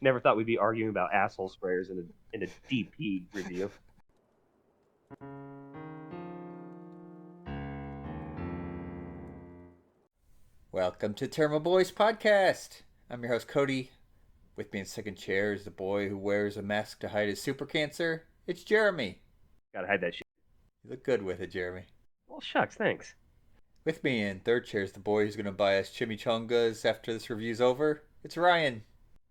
Never thought we'd be arguing about asshole sprayers in a DP review. Welcome to Tairimo Boys Podcast. I'm your host Cody. With me in second chair is the boy who wears a mask to hide his super cancer. It's Jeremy. Gotta hide that shit. You look good with it, Jeremy. Well, shucks, thanks. With me in third chair is the boy who's going to buy us chimichangas after this review's over. It's Ryan.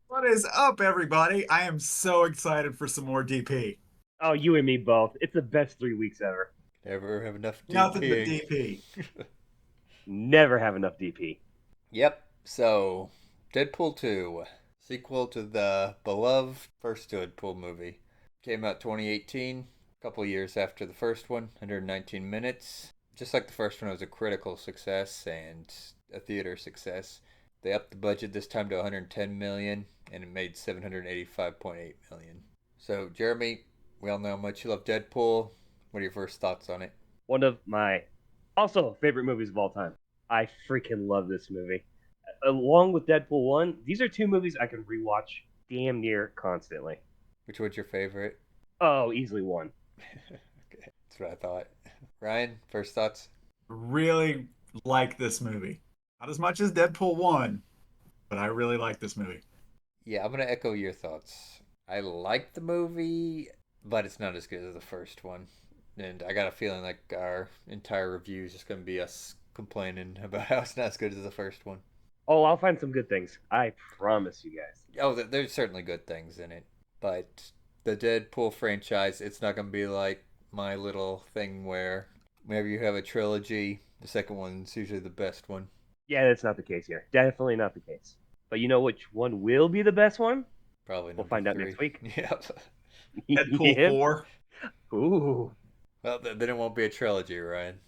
What is up, everybody? I am so excited for some more DP. Oh, you and me both. It's the best 3 weeks ever. Never have enough Nothing but DPing. DP. Never have enough DP. Yep, so Deadpool 2, sequel to the beloved first Deadpool movie. Came out 2018, a couple years after the first one, 119 minutes. Just like the first one, it was a critical success and a theater success. They upped the budget this time to 110 million, and it made 785.8 million. So, Jeremy, we all know how much you love Deadpool. What are your first thoughts on it? One of my also favorite movies of all time. I freaking love this movie. Along with Deadpool 1, these are two movies I can rewatch damn near constantly. Which one's your favorite? Oh, easily 1. Okay, that's what I thought. Ryan, first thoughts? Really like this movie. Not as much as Deadpool 1, but I really like this movie. Yeah, I'm going to echo your thoughts. I like the movie, but it's not as good as the first one. And I got a feeling like our entire review is just going to be us complaining about how it's not as good as the first one. Oh, I'll find some good things. I promise you guys. Oh, there's certainly good things in it. But the Deadpool franchise, it's not going to be like my little thing where whenever you have a trilogy, the second one's usually the best one. Yeah, that's not the case here. Definitely not the case. But you know which one will be the best one? Probably We'll number find out three. next week. Yep. Deadpool Yep. 4. Ooh. Well, then it won't be a trilogy, Ryan.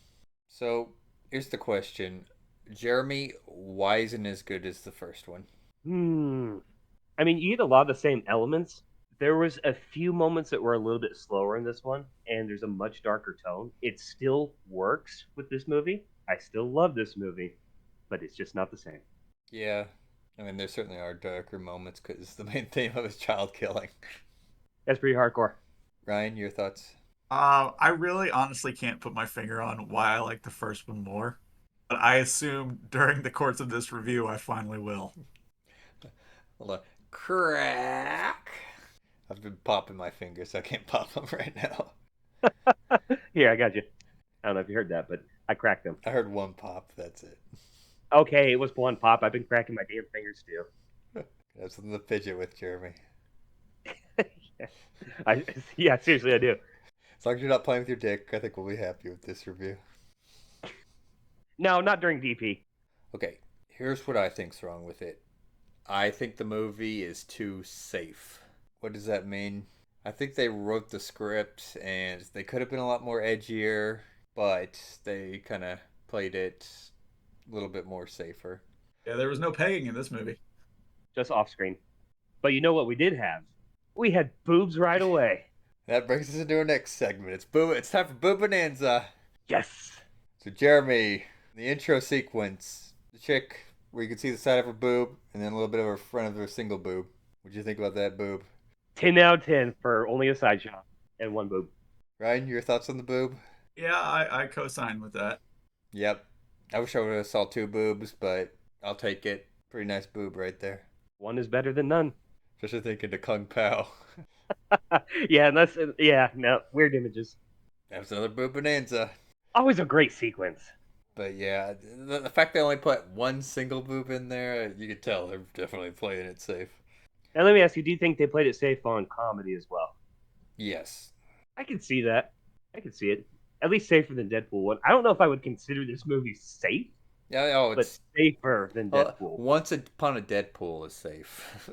So, here's the question. Jeremy, why isn't it as good as the first one? I mean, you get a lot of the same elements. There was a few moments that were a little bit slower in this one, and there's a much darker tone. It still works with this movie. I still love this movie, but it's just not the same. Yeah, I mean, there certainly are darker moments because the main theme of is child killing. That's pretty hardcore. Ryan, your thoughts? I really honestly can't put my finger on why I like the first one more, but I assume during the course of this review I finally will. Hold on. Crack! I've been popping my fingers. I can't pop them right now. Here, I got you. I don't know if you heard that, but I cracked them. I heard one pop. That's it. Okay, it was one pop. I've been cracking my damn fingers too. That's something to fidget with, Jeremy. Yeah, seriously, I do. As long as you're not playing with your dick, I think we'll be happy with this review. No, not during DP. Okay, here's what I think's wrong with it. I think the movie is too safe. What does that mean? I think they wrote the script and they could have been a lot more edgier, but they kind of played it a little bit more safer. Yeah, there was no pegging in this movie. Just off screen. But you know what we did have? We had boobs right away. That brings us into our next segment. It's time for Boob Bonanza. Yes. So Jeremy, the intro sequence, the chick where you can see the side of her boob and then a little bit of her front of her single boob. What'd you think about that boob? 10 out of 10 for only a side shot and one boob. Ryan, your thoughts on the boob? Yeah, I co-sign with that. Yep. I wish I would have saw two boobs, but I'll take it. Pretty nice boob right there. One is better than none. Especially thinking to Kung Pao. Yeah, no, weird images. That was another boob bonanza. Always a great sequence. But yeah, the fact they only put one single boob in there, you could tell they're definitely playing it safe. Now let me ask you, do you think they played it safe on comedy as well? Yes. I can see that. I can see it. At least safer than Deadpool 1. I don't know if I would consider this movie safe, Yeah, oh, but it's safer than Deadpool. Once Upon a Deadpool is safe.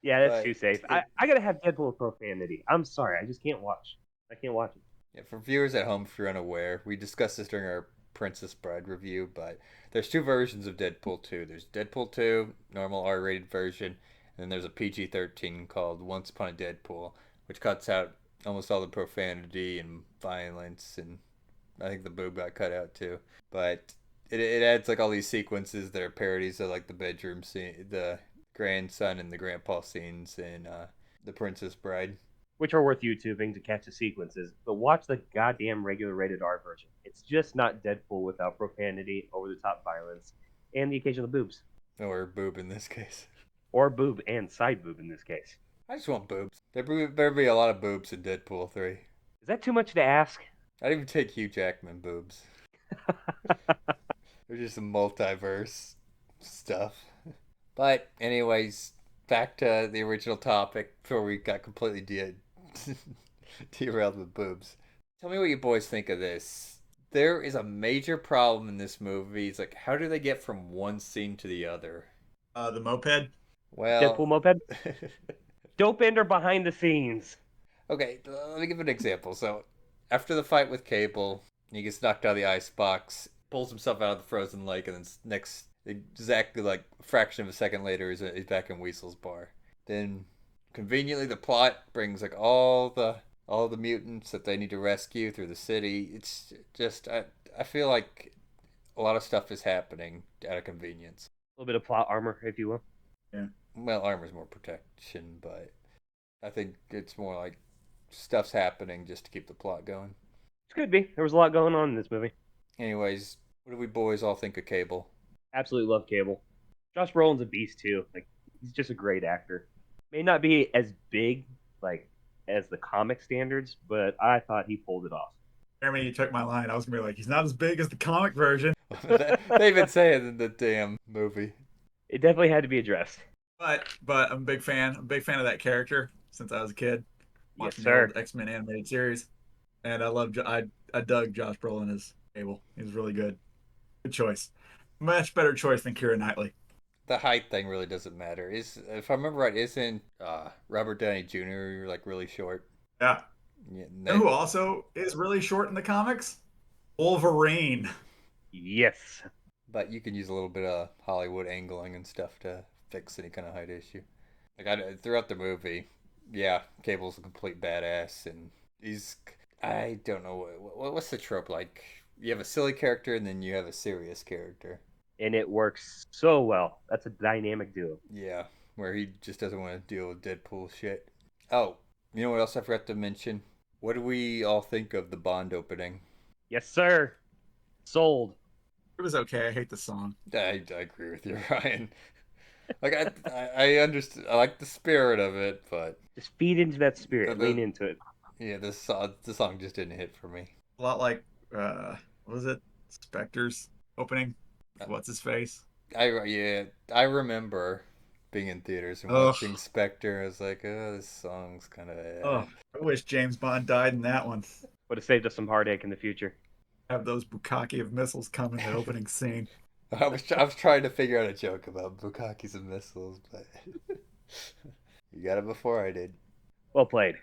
Yeah, that's But too safe. I gotta have Deadpool with profanity. I'm sorry, I just can't watch. I can't watch it. Yeah, for viewers at home, if you're unaware, we discussed this during our Princess Bride review, but there's two versions of Deadpool 2. There's Deadpool 2, normal R-rated version, and then there's a PG-13 called Once Upon a Deadpool, which cuts out almost all the profanity and violence, and I think the boob got cut out too. But it adds like all these sequences that are parodies of like the bedroom scene, the grandson and the grandpa scenes in The Princess Bride. which are worth YouTubing to catch the sequences, but watch the goddamn regular rated R version. It's just not Deadpool without profanity, over the top violence, and the occasional boobs. Or boob in this case. Or boob and side boob in this case. I just want boobs. There'd be a lot of boobs in Deadpool 3. Is that too much to ask? I'd even take Hugh Jackman boobs. They're just some multiverse stuff. But, anyways, back to the original topic before we got completely derailed with boobs. Tell me what you boys think of this. There is a major problem in this movie. It's like, how do they get from one scene to the other? The moped. Well, Deadpool moped? Dope ender behind the scenes. okay, let me give an example. So, after the fight with Cable, he gets knocked out of the ice box, pulls himself out of the frozen lake, and then exactly like a fraction of a second later, he's back in Weasel's bar. Then, conveniently, the plot brings like all the mutants that they need to rescue through the city. It's just I feel like a lot of stuff is happening out of convenience. A little bit of plot armor, if you will. Yeah. Well, armor's more protection, but I think it's more like stuff's happening just to keep the plot going. It could be. There was a lot going on in this movie. Anyways, what do we boys all think of Cable? Absolutely love Cable. Josh Brolin's a beast too. Like, he's just a great actor. May not be as big like as the comic standards, but I thought he pulled it off. Jeremy, you took my line. I was gonna be like, he's not as big as the comic version, They've been saying in the damn movie. It definitely had to be addressed. but I'm a big fan. I'm a big fan of that character since I was a kid. Yes, Watching sir. the old X-Men animated series, and I dug Josh Brolin as Cable. He was really good. Good choice. Much better choice than Keira Knightley. The height thing really doesn't matter. If I remember right, isn't Robert Downey Jr. like really short? Yeah. Yeah, You know who also is really short in the comics? Wolverine. Yes. but you can use a little bit of Hollywood angling and stuff to fix any kind of height issue. Throughout the movie, yeah, Cable's a complete badass, and I don't know what's the trope like. You have a silly character and then you have a serious character. And it works so well. That's a dynamic duo. Yeah, where he just doesn't want to deal with Deadpool shit. Oh, you know what else I forgot to mention? What do we all think of the Bond opening? Yes, sir. Sold. It was okay. I hate the song. I agree with you, Ryan. Like I understand. I like the spirit of it, but Just feed into that spirit. Lean into it. yeah, the song just didn't hit for me. A lot like what was it? Spectre's opening. What's his face? I remember being in theaters and watching Spectre. I was like, oh, this song's kind of. Oh, I wish James Bond died in that one. Would have saved us some heartache in the future. Have those bukkake of missiles come in the opening scene. I was trying to figure out a joke about bukakis and missiles, but you got it before I did. Well played.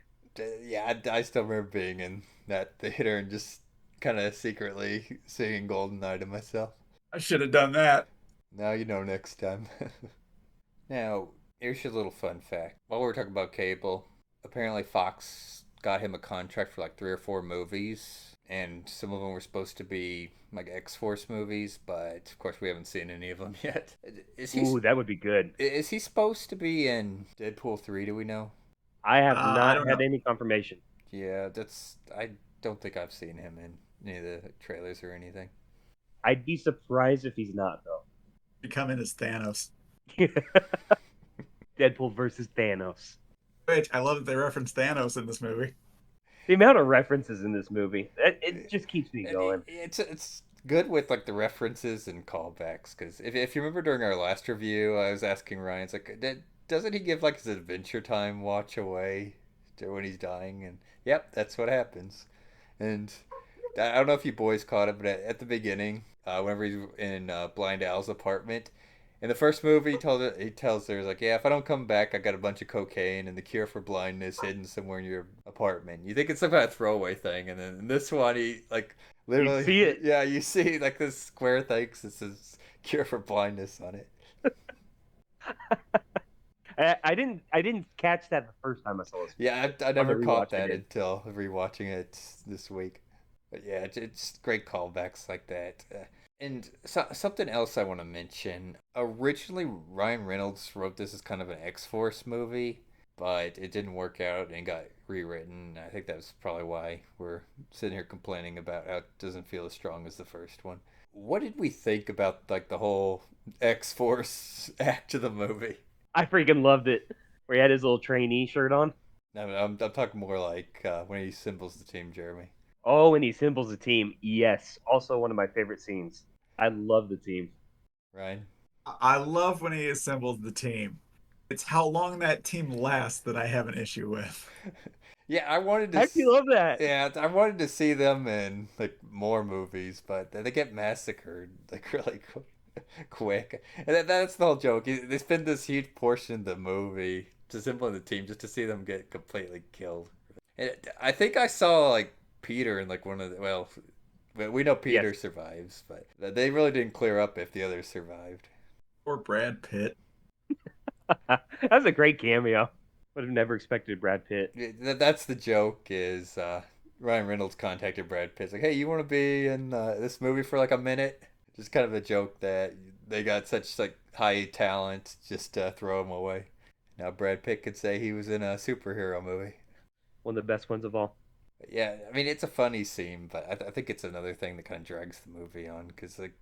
Yeah, I still remember being in that theater and just kind of secretly singing GoldenEye to myself. I should have done that. Now you know next time. Now, here's your little fun fact. While we were talking about Cable, apparently Fox got him a contract for like 3 or 4 movies, and some of them were supposed to be like X-Force movies, but of course we haven't seen any of them yet. Ooh, that would be good. Is he supposed to be in Deadpool 3, do we know? I have I not don't had know. any confirmation. Yeah, I don't think I've seen him in any of the trailers or anything. I'd be surprised if he's not, though. Becoming as Thanos. Deadpool versus Thanos. Which I love that they reference Thanos in this movie. The amount of references in this movie, it just keeps me going. It's good with like the references and callbacks, because if you remember during our last review, I was asking Ryan, it's like, doesn't he give like his Adventure Time watch away when he's dying? And yep, that's what happens. And I don't know if you boys caught it, but at the beginning, whenever he's in Blind Al's apartment, in the first movie, he tells her, like, yeah, if I don't come back, I got a bunch of cocaine and the cure for blindness hidden somewhere in your apartment. You think it's some kind of throwaway thing, and then in this one, he like literally You see it. Yeah, you see like this square thing that says cure for blindness on it. I didn't catch that the first time I saw this. Yeah, I never caught that it. until rewatching it this week. But yeah, it's great callbacks like that. And something else I want to mention. Originally, Ryan Reynolds wrote this as kind of an X-Force movie, but it didn't work out and got rewritten. I think that's probably why we're sitting here complaining about how it doesn't feel as strong as the first one. What did we think about like the whole X-Force act of the movie? I freaking loved it. Where he had his little trainee shirt on. I'm talking more like when he symbols the team, Jeremy. Oh, and he symbols the team. Yes. Also one of my favorite scenes. I love the team. Ryan? I love when he assembles the team. It's how long that team lasts that I have an issue with. Yeah, I wanted to. How do you love that? Yeah, I wanted to see them in like more movies, but they get massacred like really quick. And that's the whole joke. They spend this huge portion of the movie to assemble the team just to see them get completely killed. And I think I saw like Peter in like one of the we know Yes. Peter survives, but they really didn't clear up if the others survived. Or Brad Pitt. That was a great cameo. Would have never expected Brad Pitt. That's the joke is Ryan Reynolds contacted Brad Pitt like, hey, you want to be in this movie for like a minute? Just kind of a joke that they got such like high talent, just throw him away. Now Brad Pitt could say he was in a superhero movie. One of the best ones of all. But yeah, I mean it's a funny scene, but I think it's another thing that kind of drags the movie on because like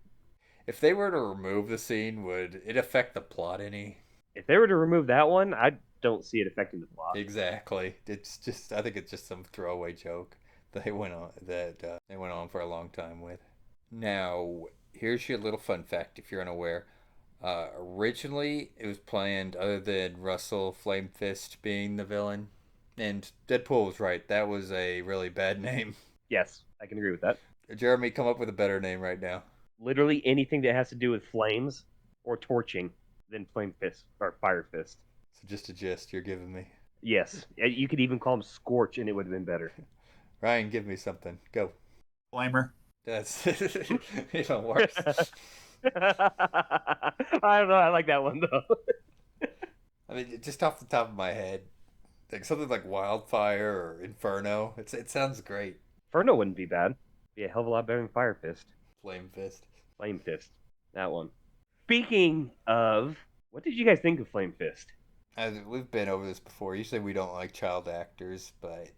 if they were to remove the scene, would it affect the plot any? If they were to remove that one, I don't see it affecting the plot. Exactly. It's just I think it's just some throwaway joke that they went on for a long time with. Now, here's your little fun fact if you're unaware. Originally, it was planned other than Russell Flame Fist being the villain, and Deadpool was right. That was a really bad name. Yes, I can agree with that. Jeremy, come up with a better name right now. Literally anything that has to do with flames or torching than flame fist or fire fist. So just a gist you're giving me. Yes, you could even call him Scorch, and it would have been better. Ryan, give me something. Go. Flamer. That's even worse. I don't know. I like that one though. I mean, just off the top of my head, like something like Wildfire or Inferno. It sounds great. Inferno wouldn't be bad. Be a hell of a lot better than Fire Fist. Flame Fist. Flame Fist. That one. Speaking of, what did you guys think of Flame Fist? We've been over this before. Usually we don't like child actors, but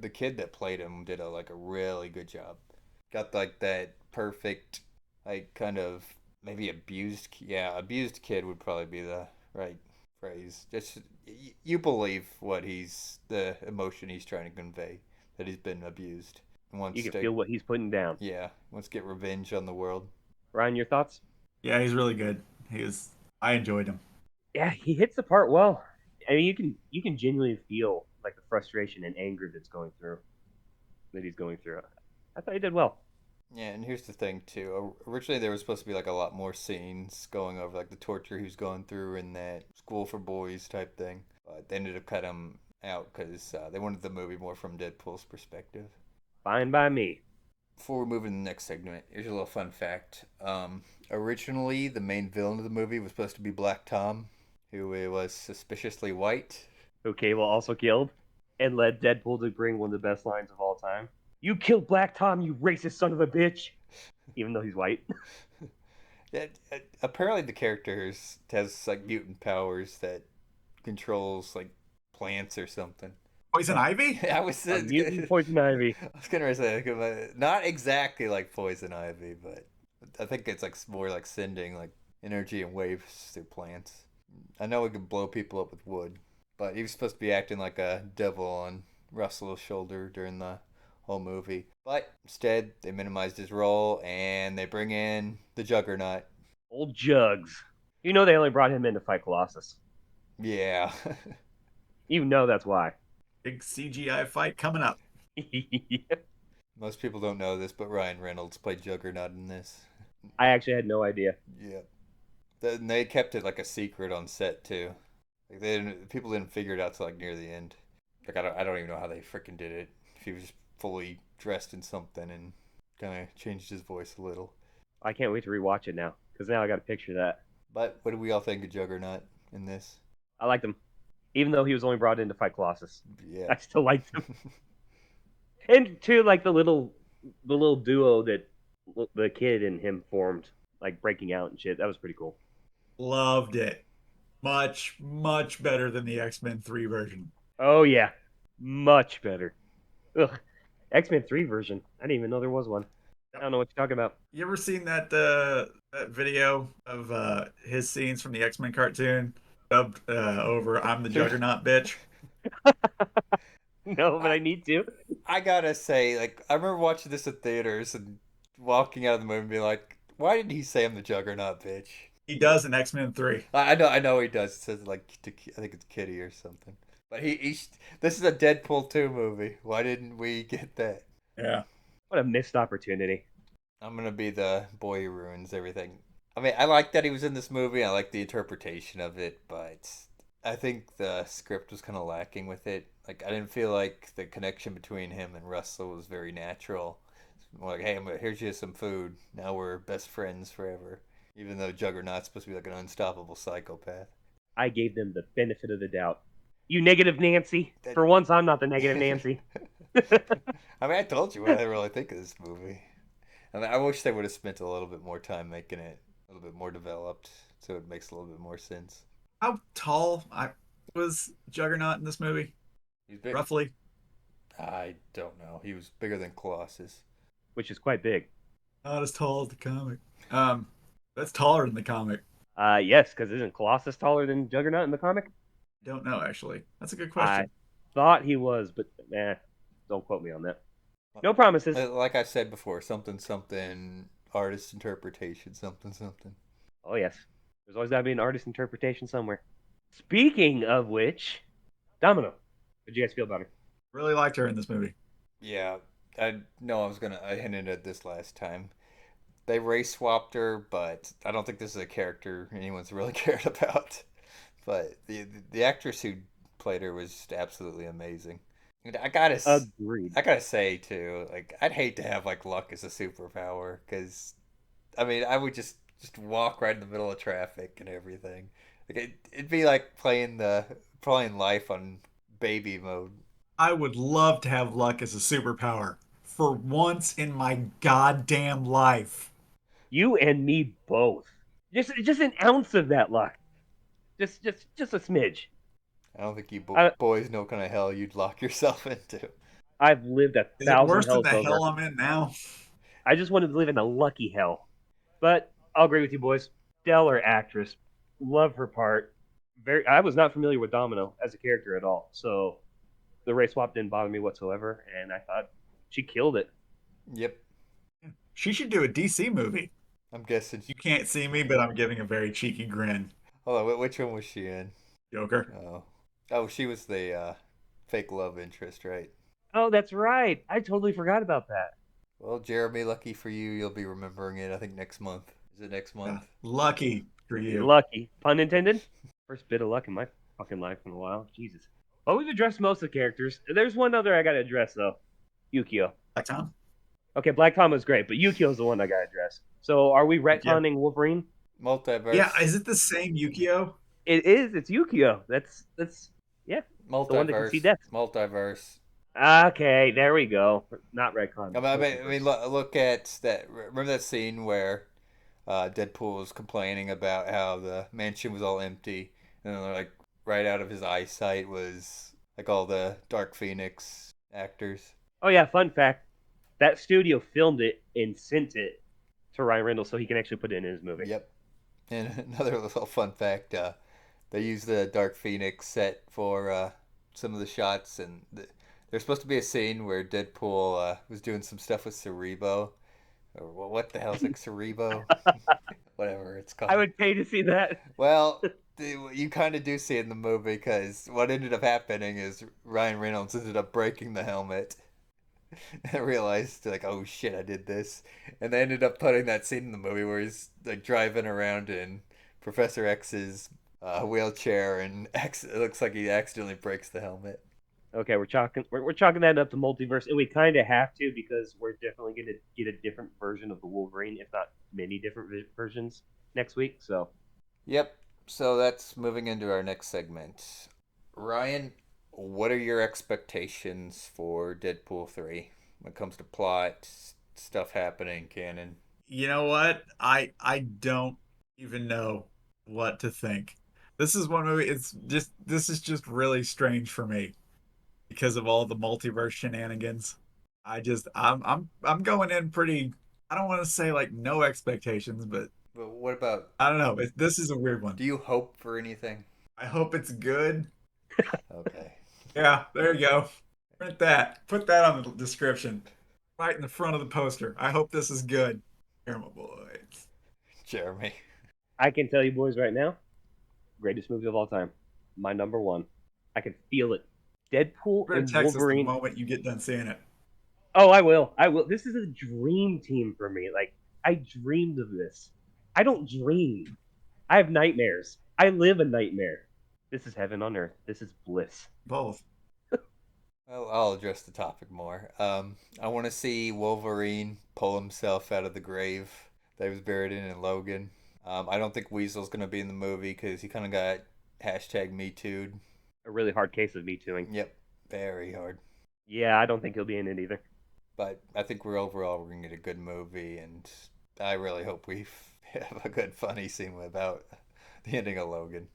the kid that played him did a really good job. Got like that perfect, like kind of maybe abused. Yeah, abused kid would probably be the right phrase. Just you believe what the emotion he's trying to convey that he's been abused and You wants can to. feel what he's putting down. Yeah, wants to get revenge on the world. Ryan, your thoughts? Yeah, he's really good. I enjoyed him. Yeah, he hits the part well. I mean, you can genuinely feel like the frustration and anger that he's going through. I thought he did well. Yeah, and here's the thing too. Originally, there was supposed to be like a lot more scenes going over like the torture he was going through in that school for boys type thing. But they ended up cutting him out because they wanted the movie more from Deadpool's perspective. Fine by me. Before we move into the next segment, here's a little fun fact. Originally, the main villain of the movie was supposed to be Black Tom, who was suspiciously white. Who Cable also killed and led Deadpool to bring one of the best lines of all time. You killed Black Tom, you racist son of a bitch. Even though he's white. Yeah, apparently the character has like mutant powers that controls like plants or something. Poison Ivy? I was A mutant poison ivy. I was gonna say like, not exactly like poison ivy, but I think it's like more like sending like energy and waves through plants. I know we can blow people up with wood, but he was supposed to be acting like a devil on Russell's shoulder during the whole movie. But instead, they minimized his role and they bring in the Juggernaut. Old Jugs. You know they only brought him in to fight Colossus. Yeah. You know that's why. Big CGI fight coming up. Most people don't know this, but Ryan Reynolds played Juggernaut in this. I actually had no idea. Yeah. Then they kept it like a secret on set too. Like people didn't figure it out till like near the end. Like I don't even know how they freaking did it. If he was just fully dressed in something and kind of changed his voice a little. I can't wait to rewatch it now because now I got to picture that. But what do we all think of Juggernaut in this? I liked him, even though he was only brought in to fight Colossus. Yeah. I still liked him. And too, like the little duo that the kid and him formed, like breaking out and shit. That was pretty cool. Loved it. Much, much better than the X-Men 3 version. Oh yeah, much better. Ugh, X-Men 3 version. I didn't even know there was one. I Yep. don't know what you're talking about. You ever seen that video of his scenes from the X-Men cartoon dubbed over "I'm the Juggernaut, bitch"? No, but I, I need to. I gotta say, like, I remember watching this in theaters and walking out of the movie and being like, why did he say I'm the Juggernaut, bitch? He does in X-Men 3. I know he does. It says like I think it's Kitty or something. But this is a Deadpool 2 movie. Why didn't we get that? Yeah. What a missed opportunity. I'm gonna be the boy who ruins everything. I mean, I like that he was in this movie. I like the interpretation of it, but I think the script was kind of lacking with it. Like, I didn't feel like the connection between him and Russell was very natural. It's more like, hey, here's you some food. Now we're best friends forever. Even though Juggernaut's supposed to be like an unstoppable psychopath. I gave them the benefit of the doubt. You negative Nancy. That... For once, I'm not the negative Nancy. I mean, I told you what I really think of this movie. I mean, I wish they would have spent a little bit more time making it a little bit more developed, so it makes a little bit more sense. How tall was Juggernaut in this movie? He's big. Roughly. I don't know. He was bigger than Colossus. Which is quite big. Not as tall as the comic. Um, that's taller than the comic. Yes, because isn't Colossus taller than Juggernaut in the comic? Don't know actually. That's a good I question. thought he was, but don't quote me on that. No promises. Like I said before, something something artist interpretation, something something. Oh yes, there's always got to be an artist interpretation somewhere. Speaking of which, Domino. How did you guys feel about her? Really liked her in this movie. Yeah, I know I hinted at this last time. They race swapped her, but I don't think this is a character anyone's really cared about. But the actress who played her was just absolutely amazing. And Agreed. I gotta say too, like I'd hate to have like luck as a superpower because I mean I would just walk right in the middle of traffic and everything. Like it'd be like playing life on baby mode. I would love to have luck as a superpower for once in my goddamn life. You and me both. Just an ounce of that luck. Just a smidge. I don't think you I, boys know what kind of hell you'd lock yourself into. I've lived a Is it thousand worse than hells the over. hell I'm in now? I just wanted to live in a lucky hell. But I'll agree with you, boys. Stellar actress. Love her part. I was not familiar with Domino as a character at all, so the race swap didn't bother me whatsoever, and I thought she killed it. Yep, She should do a DC movie. I'm guessing. You can't see me, but I'm giving a very cheeky grin. Hold on, which one was she in? Joker. Oh, oh, she was the fake love interest, right? Oh, that's right. I totally forgot about that. Well, Jeremy, lucky for you, you'll be remembering it. I think next month. Is it next Yeah, month? lucky for You're you. lucky. Pun intended. First bit of luck in my fucking life in a while. Jesus. Well, we've addressed most of the characters. There's one other I gotta address though. Yukio. Black Tom. Okay, Black Tom was great, but Yukio's the one I gotta address. So are we Yeah. retconning Wolverine? Yeah, Multiverse. is it the same Yukio? It is. It's Yukio. That's yeah. It's the one that can see Multiverse. death. Multiverse. Okay, there we go. Not retcon. I mean, Multiverse. look at that. Remember that scene where Deadpool was complaining about how the mansion was all empty, and then, like right out of his eyesight was like all the Dark Phoenix actors. Oh yeah, fun fact. That studio filmed it and sent it to Ryan Reynolds so he can actually put it in his movie. Yep. And another little fun fact: they used the Dark Phoenix set for some of the shots, and there's supposed to be a scene where Deadpool was doing some stuff with Cerebo, or what the hell's like Cerebo, whatever it's I called. would pay to see that. Well, you kind of do see it in the movie because what ended up happening is Ryan Reynolds ended up breaking the helmet. I realized like, oh shit, I did this, and they ended up putting that scene in the movie where he's like driving around in Professor X's wheelchair, and X it looks like he accidentally breaks the helmet. Okay, we're chalking that up to multiverse, and we kind of have to because we're definitely going to get a different version of the Wolverine, if not many different versions next week. So Yep. So that's moving into our next segment. Ryan, what are your expectations for Deadpool 3 when it comes to plot, stuff happening canon. You know what? I don't even know what to think. This is one movie. This is just really strange for me because of all the multiverse shenanigans. I'm going in pretty. I don't want to say like no expectations, but But what about, I don't know. This is a weird one. do you hope for anything? I hope it's good. Okay. Yeah, there you go. Print that. Put that on the description. Right in the front of the poster. I hope this is good. Here, my boys. Jeremy. I can tell you boys right now, greatest movie of all time. My number one. I can feel it. Deadpool Better and text us the Wolverine. moment you get done seeing it. Oh, I will. I will. This is a dream team for me. Like, I dreamed of this. I don't dream. I have nightmares. I live a nightmare. This is heaven on earth. This is bliss. Both. Well, I'll address the topic more. I want to see Wolverine pull himself out of the grave that he was buried in Logan. I don't think Weasel's going to be in the movie because he kind of got hashtag Me Too'd. A really hard case of me tooing. Yep, very hard. Yeah, I don't think he'll be in it either. But I think we're going to get a good movie, and I really hope we have a good funny scene about the ending of Logan.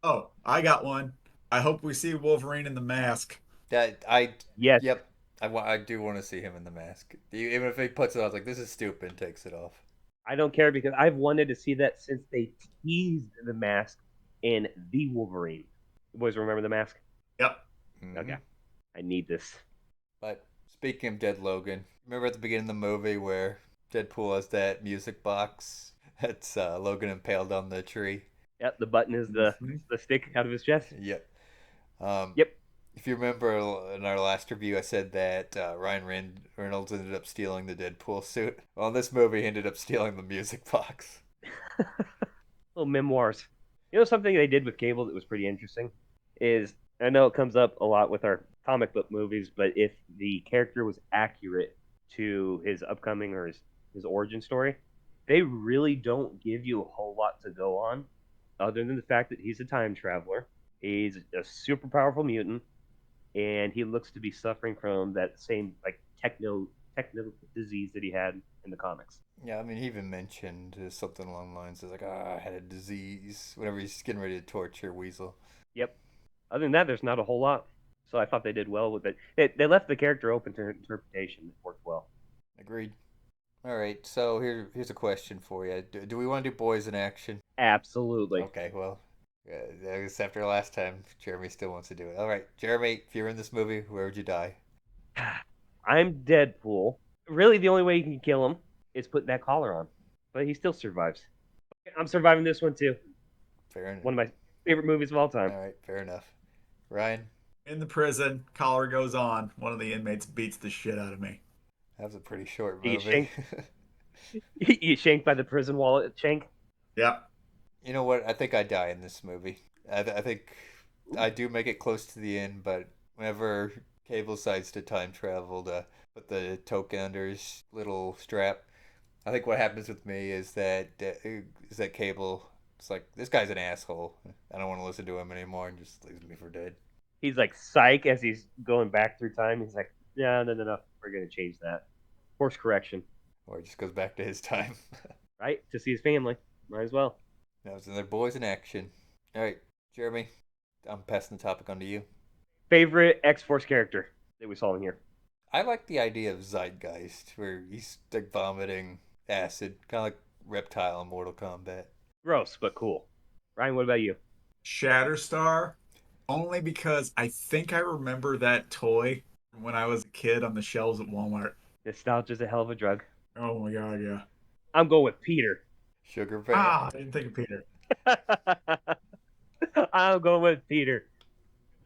Oh, I got one. I hope we see Wolverine in the mask. That I Yes, Yep, I do want to see him in the mask. Even if he puts it on, I was like, this is stupid, and takes it off. I don't care because I've wanted to see that since they teased the mask in The Wolverine. You boys remember the mask? Yep. Mm-hmm. Okay. I need this. But speaking of Dead Logan, remember at the beginning of the movie where Deadpool has that music box that's Logan impaled on the tree? Yep, the button is Mhm. the stick out of his chest. Yep. Um, Yep. if you remember in our last review, I said that Reynolds ended up stealing the Deadpool suit. Well, in this movie, he ended up stealing the music box. Little memoirs. You know something they did with Cable that was pretty interesting is I know it comes up a lot with our comic book movies, but if the character was accurate to his upcoming or his origin story, they really don't give you a whole lot to go on other than the fact that he's a time traveler. He's a super powerful mutant, and he looks to be suffering from that same like techno disease that he had in the comics. Yeah, I mean, he even mentioned something along the lines of like, I had a disease whenever he's getting ready to torture Weasel. Yep. Other than that, there's not a whole lot. So I thought they did well with it. They left the character open to interpretation. It worked well. Agreed. All right, so here's a question for you. Do we want to do boys in action? Absolutely. Okay, well, I guess after last time, Jeremy still wants to do it. All right, Jeremy, if you're in this movie, where would you die? I'm Deadpool. Really, the only way you can kill him is putting that collar on. But he still survives. I'm surviving this one too. Fair enough. One of my favorite movies of all time. All right, fair enough. Ryan, In the prison, collar goes on. One of the inmates beats the shit out of me. that was a pretty short You get movie. shanked. You get shanked by the prison wall at Shank. Yep. You know what? I think I die in this movie. I think I do make it close to the end, but whenever Cable decides to time travel to put the token under his little strap, I think what happens with me is that Cable is like, this guy's an asshole. I don't want to listen to him anymore, and just leaves me for dead. He's like psych as he's going back through time. He's like, no. We're gonna change that. Course correction, Or he just goes back to his time. right? To see his family. Might as well. That was another boys in action. All right, Jeremy, I'm passing the topic on to you. Favorite X Force character that we saw in here? I like the idea of Zeitgeist, where he's like vomiting acid, kind of like Reptile in Mortal Kombat. Gross, but cool. Ryan, what about you? Shatterstar, only because I think I remember that toy from when I was a kid on the shelves at Walmart. Nostalgia's a hell of a drug. Oh my god, yeah. I'm going with Peter. Sugar Bear. Ah, I didn't think of Peter. I'm going with Peter.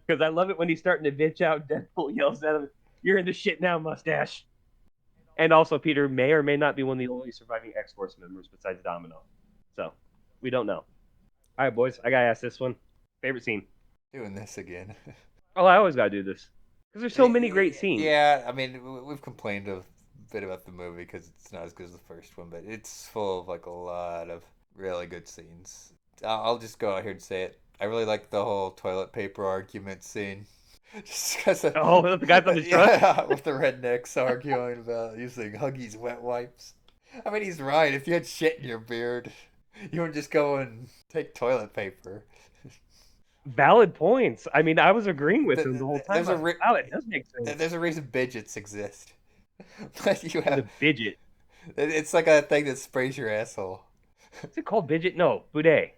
Because I love it when he's starting to bitch out. Deadpool yells at him, "You're in the shit now, mustache." And also, Peter may or may not be one of the only surviving X Force members besides Domino. So, we don't know. All right, boys, I gotta ask this one. Favorite scene? Doing this again. Oh, I always gotta do this because there's so many great scenes. Yeah, I mean, we've complained a bit about the movie because it's not as good as the first one, but it's full of like a lot of really good scenes. I'll just go out here and say it. I really like the whole toilet paper argument scene Just because of, Oh, the guys on the truck. yeah, with the rednecks arguing about using Huggies wet wipes. I mean, he's right. If you had shit in your beard, you would just go and take toilet paper. Valid points. I mean, I was agreeing with him the whole time. There's I a was like, wow, it does make sense. there's a reason bidgets exist. But you What is a have bidget? it's like a thing that sprays your asshole. Is it called bidget? No, boudet.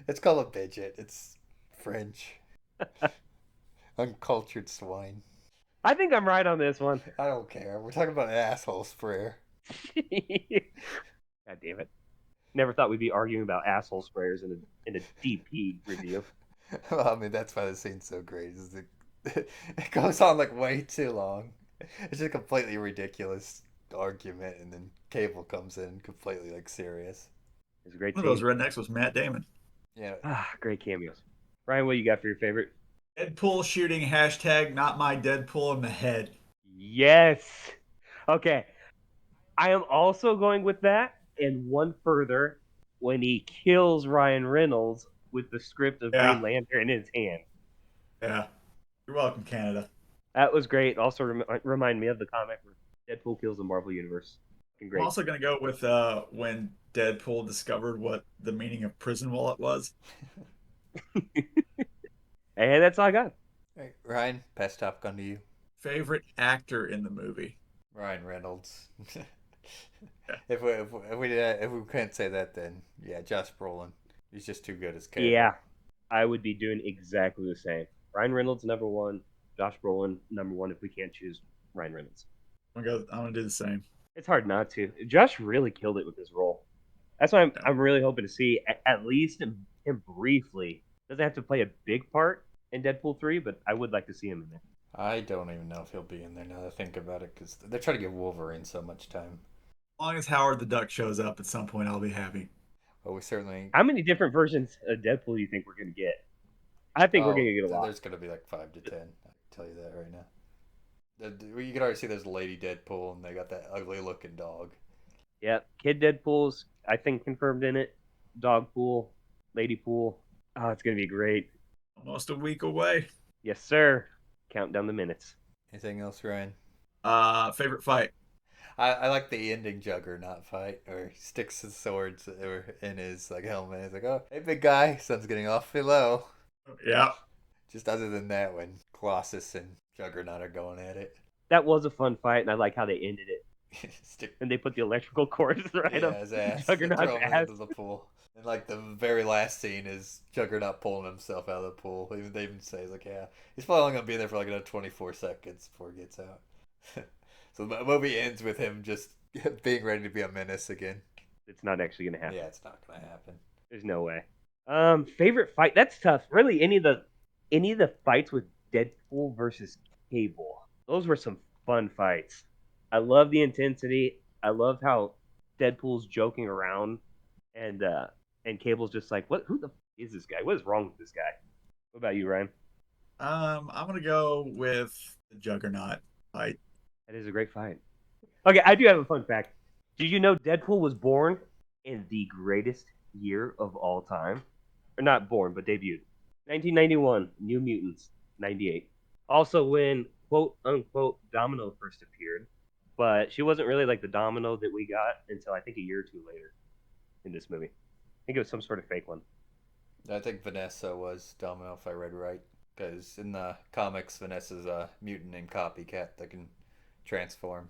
It's called a bidget. It's French. Uncultured swine. I think I'm right on this one. I don't care. We're talking about an asshole sprayer. God damn it. Never thought we'd be arguing about asshole sprayers in a DP review. Well, I mean, that's why the scene's so great. It goes on like way too long. It's just a completely ridiculous argument, and then Cable comes in completely like serious. It's a great One of those scene. rednecks was Matt Damon. Yeah, Great cameos. Ryan, what you got for your favorite? Deadpool shooting hashtag not my Deadpool in the head. Yes. Okay. I am also going with that, and one further when he kills Ryan Reynolds with the script of Yeah, Green Lantern in his hand. yeah. You're welcome, Canada. That was great. Also remind me of the comic where Deadpool kills the Marvel Universe. Fucking I'm great. also gonna go with when Deadpool discovered what the meaning of prison wallet was. And that's all I got. right, Ryan, pass Top Gun to you. Favorite actor in the movie. Ryan Reynolds. Yeah. If we can't say that, then yeah, Josh Brolin. He's just too good as Cable. Yeah, I would be doing exactly the same. Ryan Reynolds number one, Josh Brolin number one if we can't choose Ryan Reynolds. I'm gonna do the same. It's hard not to. Josh really killed it with his role. That's why Yeah. I'm really hoping to see at least him briefly. Doesn't have to play a big part in Deadpool 3, but I would like to see him in there. I don't even know if he'll be in there now that I think about it, because they're trying to give Wolverine so much time. As long as Howard the Duck shows up at some point, I'll be happy. But we certainly. How many different versions of Deadpool do you think we're going to get? I think we're going to get a lot. There's going to be like 5 to 10. I can tell you that right now. You can already see there's Lady Deadpool, and they got that ugly looking dog. Yeah, Kid Deadpool's, I think, confirmed in it. Dog Pool, Lady Pool. Oh, it's going to be great. Almost a week away. Yes, sir. Counting down the minutes. Anything else, Ryan? Favorite fight. I like the ending juggernaut fight where he sticks his swords in his like helmet. He's like, "Oh, hey, big guy, sun's getting awfully low." Yeah. Just other than that, when Colossus and Juggernaut are going at it, That was a fun fight, and I like how they ended it. stick And they put the electrical cords right up his ass, Juggernaut's throw him ass. into the pool. And like the very last scene is Juggernaut pulling himself out of the pool. They even say, like, yeah, he's probably only gonna be there for like another 24 seconds before he gets out. So the movie ends with him just being ready to be a menace again. It's not actually going to happen. Yeah, it's not gonna happen. There's no way. Favorite fight? That's tough. Really, any of the fights with Deadpool versus Cable. Those were some fun fights. I love the intensity. I love how Deadpool's joking around, and Cable's just like, "What? Who the is this guy? What is wrong with this guy?" What about you, Ryan? I'm gonna go with the Juggernaut fight. That is a great fight. Okay, I do have a fun fact. Did you know Deadpool was born in the greatest year of all time? Or not born, but debuted. 1991, New Mutants, 98. Also when, quote unquote, Domino first appeared. But she wasn't really like the Domino that we got until I think a year or two later in this movie. I think it was some sort of fake one. I think Vanessa was Domino if I read right. Because in the comics, Vanessa's a mutant named Copycat that can transform.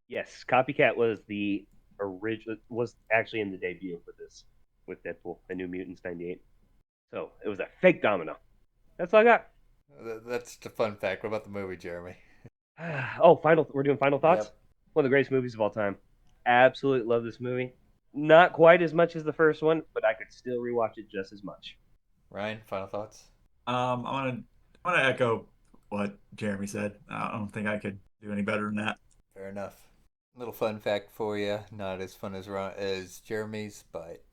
Yes, Copycat was the original, was actually in the debut with Deadpool, the New Mutants 98. So it was a fake Domino. That's all I got. That's the fun fact. What about the movie, Jeremy? Oh, we're doing final thoughts? Yep. One of the greatest movies of all time. Absolutely love this movie. Not quite as much as the first one, but I could still rewatch it just as much. Ryan, final thoughts? I'm gonna echo what Jeremy said. I don't think I could do any better than that. Fair enough. Little fun fact for you. Not as fun as Jeremy's, but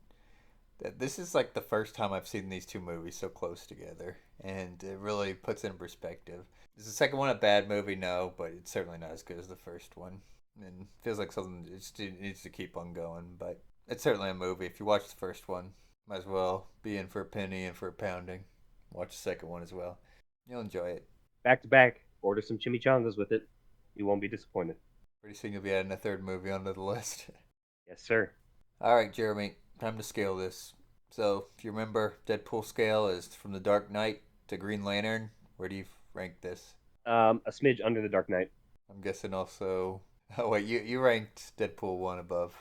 this is like the first time I've seen these two movies so close together, and it really puts it in perspective. Is the second one a bad movie? No, but it's certainly not as good as the first one, and feels like something it needs to keep on going. But it's certainly a movie. If you watch the first one, might as well be in for a penny and for a pounding. Watch the second one as well. You'll enjoy it. Back to back. Order some chimichangas with it. You won't be disappointed. Pretty soon you'll be adding a third movie onto the list. Yes, sir. All right, Jeremy, time to scale this. So, if you remember, Deadpool scale is from The Dark Knight to Green Lantern. Where do you rank this? A smidge under the Dark Knight. I'm guessing also. Oh wait, you ranked Deadpool 1 above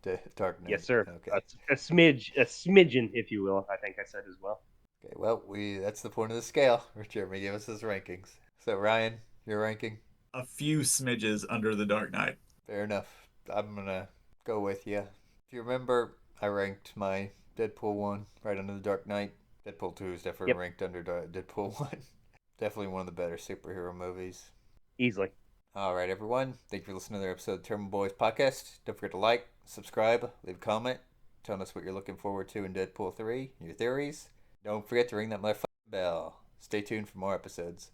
Dark Yes, Knight. sir. Okay. A smidgen, if you will. I think I said as well. Okay. Well, we that's the point of the scale. Jeremy gave us his rankings. So Ryan, your ranking? A few smidges under the Dark Knight. Fair enough. I'm gonna go with you. If you remember, I ranked my Deadpool 1 right under the Dark Knight. Deadpool 2 is definitely Yep, ranked under Deadpool 1. Definitely one of the better superhero movies. easily. All right, everyone. Thank you for listening to another episode of Tairimo Boys Podcast. Don't forget to like, subscribe, leave a comment, telling us what you're looking forward to in Deadpool 3, your theories. Don't forget to ring that motherfucking bell. Stay tuned for more episodes.